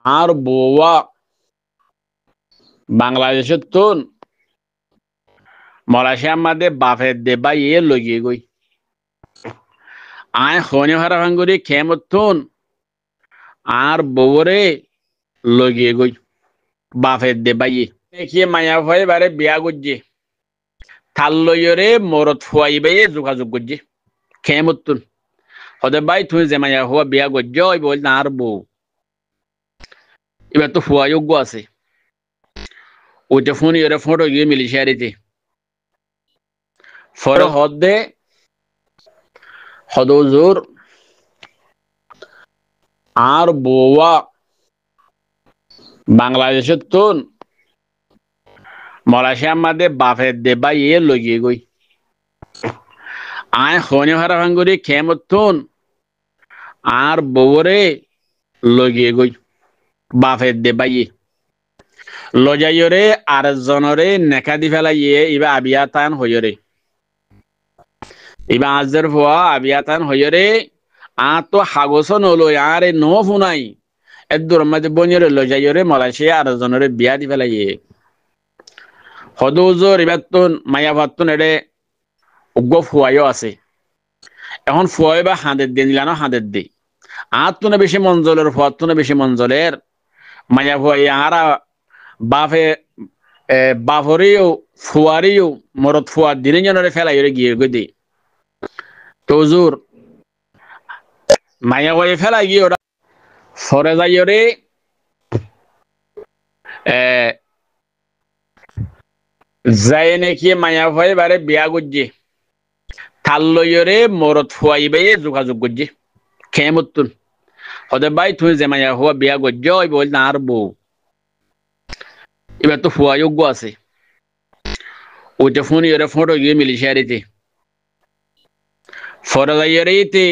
আর বউয়া বাংলাদেশের তুন মালয়েশিয়ার মধ্যে বাফের দেবা ইয়ে লগিয়ে গই আয় খনি হারা ভাঙ্গুরি খেমতুন আর বউরে লগিয়ে গই বাফের দেবা ইয়ে দেখিয়ে মায়া ভয়ে বারে বিয়া করছে থাল্লয়রে মরত ফুয়াইবে যোগাযোগ করছে খেমতুন হতে ভাই তুমি যে মায়া হওয়া বিয়া করছে ওই বল না আর বউ এবার তো ফুয়া যোগ্য আছে ওইটা ফোন ইয়ে ফটো গিয়ে মিলিশিয়ারিতে ফরে হদে হদজুর আর বউয়া বাংলাদেশের তুন মালয়েশিয়ার মধ্যে বাফের দেবা ইয়ে লগিয়ে গই আয় খনি হারা ভাঙ্গুরি খেমতুন আর বউরে লগিয়ে গই বাফের দেবা ইয়ে লজাইরে আর জনরে নেকা দি ফেলাইয়ে ইবা আবিয়াতান হইরে ইবা আজের ফুয়া আবিয়াতান হইরে আ তো হাগস নলো আরে নো ফুনাই এদুর মধ্যে বনিরে লজাইরে মালয়েশিয়া আর জনরে বিয়া দি ফেলাইয়ে হদুজোর ইবার তুন মায়া ভাতুন এডে উগ্র ফুয়াইও আছে এখন ফুয়াই বা হাঁদের দিয়ে নিলানো হাঁদের দি আর তুনে বেশি মঞ্জলের ফুয়ার তুনে বেশি মঞ্জলের মায়া ফুয়াই আরা বাফে বাফরিও ফুয়ারিও মরত ফুয়ার দিনে জনরে ফেলাই গিয়ে গদি তজুর মায়া ফুয়াই ফেলাই গিয়ে ওরা সরে যাই রে যায় নাকি মায়া ফুয়াই বারে বিয়া করছে থাল্লয়রে মরত ফুয়াইবে যোগাযোগ করছে খেমতুন হতে ভাই তুমি যে মায়া হওয়া বিয়া করছে ওই বল না আর বউ এবার তো ফুয়া যোগ্য আছে ওইটা ফোন ইয়ে ফটো গিয়ে মিলিশিয়ারিতে ফরে যাইতে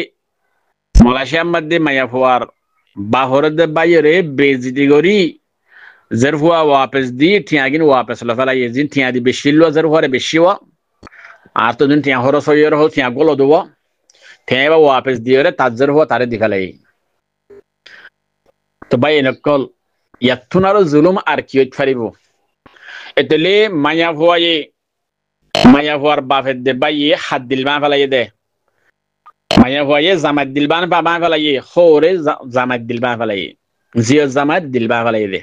মালয়েশিয়ার মধ্যে মায়া ফুয়ার বাহরের বাইরে বেজিতি করি জের ফুয়া ওয়াপেস দি ঠিয়া কিন ওয়াপেস লফেলাই জিন ঠিয়া দি বেশি লো জের ফুয়ারে বেশি ওয়া আর তো দিন ঠিয়া হরস হইয়ের হো ঠিয়া গলো দেবো ঠিয়া বা ওয়াপেস দিয়ে তার জের ফুয়া তারে দি ফেলাই তো ভাই এনেকল ইয়াতুন আরো জুলুম আর কি ফারিব এতলে মায়া ফুয়ার বাফের দে ভাই হাত দিল মা ফেলাই দে মায়া ফুয়ায়ে জামাত দিল বান বা মা ফেলাই হোরে জামাত দিল মা ফেলাই জিও জামাত দিল মা ফেলাই দে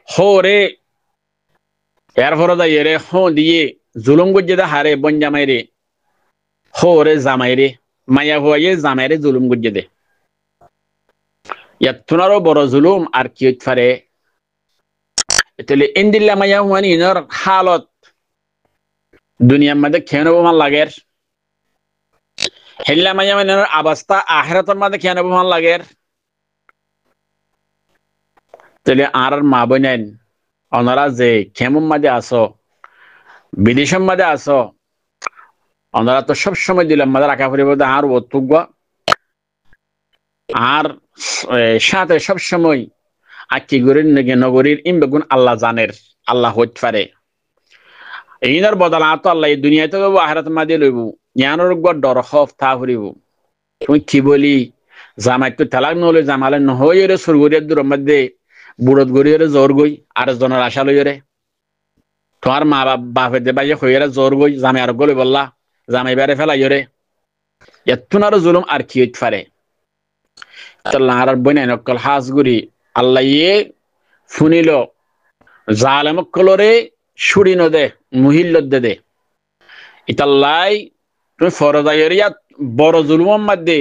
হোরে এর ফর দাইয়ে রে হো দিয়ে জুলুম গজ্জে দে হারে বন জামাই রে হোরে জামাই রে মায়া ফুয়ায়ে জামাই রে জুলুম গজ্জে দে ইয়াতুনারও বড় জুলুম আর কি ফারে এতলে ইন্দিল্লা মায়া হুয়ানি ইনর হালত দুনিয়ার মধ্যে খেয়ে ভাল লাগের হেল্লা মায়া মানে অবস্থা আখিরাতের মধ্যে খেয়ে ভাল লাগের তাহলে আর মা বোনেন ওনারা যে খেমুর মাঝে আসো বিদেশের মাঝে আসো ওনারা তো সবসময় দিলাম মাঝে রাখা পরিব আর অতুগ্য আর সাথে সবসময় আকি গরির নগরীর ইমবেগুন আল্লাহ জানের আল্লাহ হইতে পারে এইনার বদল আত আল্লাহ এই দুনিয়াতে লইব আখিরাত মাঝে লইব জ্ঞানের ডর খফ তা ফুরিব তুমি কি বলি জামাই তো তালাক নলে জামালে নহই রে সুরগরিয়ার দূর মধ্যে বুড়ত গড়িয়ে জোর গই আর জনের আশা লইরে তোমার মা বাপে দে বাইয়ে হইরে জোর গই জামাই আর গলে বললা জামাই বেড়ে ফেলাই রে এতুন আরো জুলুম আর কি হইতে পারে আর বইনা নকল হাজগুড়ি আল্লাহ ইয়ে শুনিল জালেম কলরে সুড়ি নদে মুহিল্ল দে ইতাল্লাই তুমি ফরজাইয়া বড় জুলুমের মধ্যে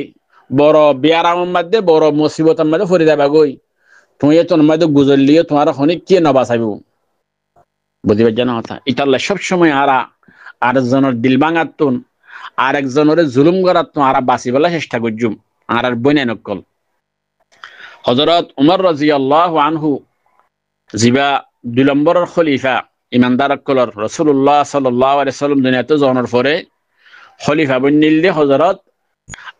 বড় বিয়ারামের মধ্যে বড় মুসিবতের মধ্যে ফরি যাবা গই তুমি তোর মধ্যে গুজরলিয়ে তোমার হনিক কে নবা চাইব বুঝিবার জানা কথা ইতাল্লাই সবসময় আরেকজনের দিল ভাঙাতুন আরেকজনের জুলুম করাতুন আর বাঁচিবেলা চেষ্টা করছুম আর বইনা নকল হযরত উমর রাদিয়াল্লাহু আনহু জিবা 2 নম্বরের খলিফা ইমানদার কলর রাসূলুল্লাহ সাল্লাল্লাহু আলাইহি সাল্লাম দুনিয়াতে জন্মের পরে খলিফা বনিল দে হযরত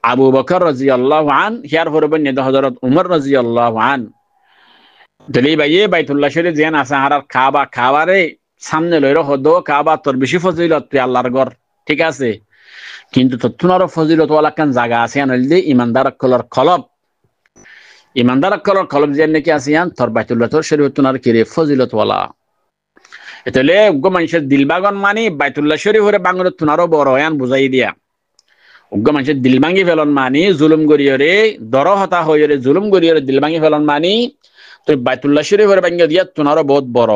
আবু বকর রাদিয়াল্লাহু আন হিয়ার পরে বনিল হযরত উমর রাদিয়াল্লাহু আন দলি বাইয়ে বাইতুল্লাহ শরীফ জিয়ান আছে আর কাবা খাবারে সামনে লইরো হদো কাবা তোর বেশি ফজিলত তুই আল্লাহর ঘর ঠিক আছে কিন্তু তো তুনারও ফজিলত ওয়ালা কান জায়গা আছে আনল দে ইমানদার কলর খলব ইমানদার কলর কলব যে নাকি আসিয়ান তোর বাইতুল্লাহ তোর শরীফ তুনার কিরে ফজিলত ওয়ালা এতলে উগ্র মানুষের দিলবাগন মানি বাইতুল্লাহ শরীফের বাংলা তুনারও বড় হয়ান বুঝাই দিয়া উগ্র মানুষের দিল ভাঙি ফেলন মানি জুলুম গরিয়রে দর হতা হইরে জুলুম গরিয়রে দিল ভাঙি ফেলন মানি তুই বাইতুল্লাহ শরীফের বাঙ্গা দিয়া তুনারও বহুত বড়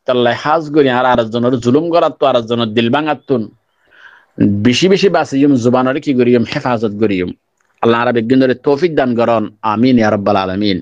তাল্লাই হাজ গরি আর আরেকজনের জুলুম করার তো আরেকজনের দিল ভাঙার তুন বেশি বেশি বাঁচিম জুবানের কি করিম হেফাজত করিম আল্লাহ আরব একদিন ধরে তৌফিক দান করন আমিন ইয়া রাব্বাল আলামিন।